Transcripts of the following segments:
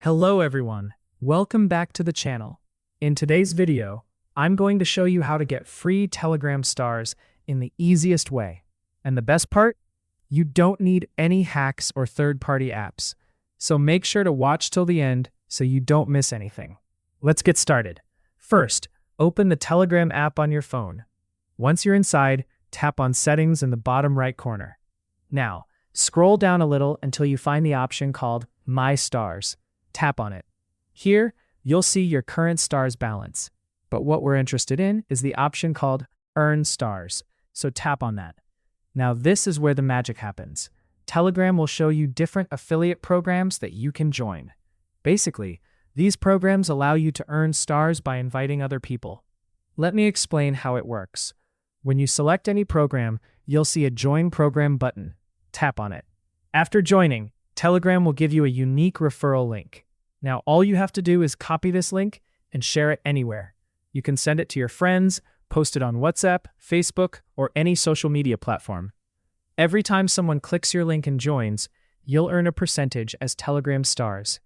Hello everyone, welcome back to the channel. In today's video, I'm going to show you how to get free Telegram stars in the easiest way. And the best part? You don't need any hacks or third-party apps. So make sure to watch till the end so you don't miss anything. Let's get started. First, open the Telegram app on your phone. Once you're inside, tap on Settings in the bottom right corner. Now, scroll down a little until you find the option called My Stars. Tap on it. Here, you'll see your current stars balance. But what we're interested in is the option called Earn Stars, so tap on that. Now this is where the magic happens. Telegram will show you different affiliate programs that you can join. Basically, these programs allow you to earn stars by inviting other people. Let me explain how it works. When you select any program, you'll see a Join Program button. Tap on it. After joining, Telegram will give you a unique referral link. Now all you have to do is copy this link and share it anywhere. You can send it to your friends, post it on WhatsApp, Facebook, or any social media platform. Every time someone clicks your link and joins, you'll earn a percentage as Telegram stars.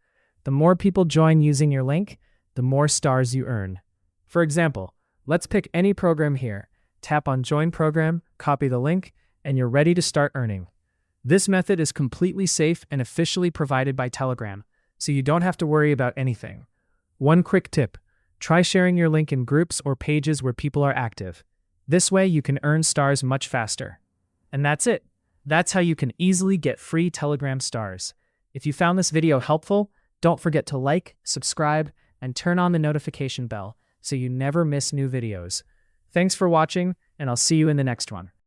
The more people join using your link, the more stars you earn. For example, let's pick any program here. Tap on Join Program, copy the link, and you're ready to start earning. This method is completely safe and officially provided by Telegram, so you don't have to worry about anything. One quick tip: try sharing your link in groups or pages where people are active. This way you can earn stars much faster. And that's it. That's how you can easily get free Telegram stars. If you found this video helpful, don't forget to like, subscribe, and turn on the notification bell so you never miss new videos. Thanks for watching, and I'll see you in the next one.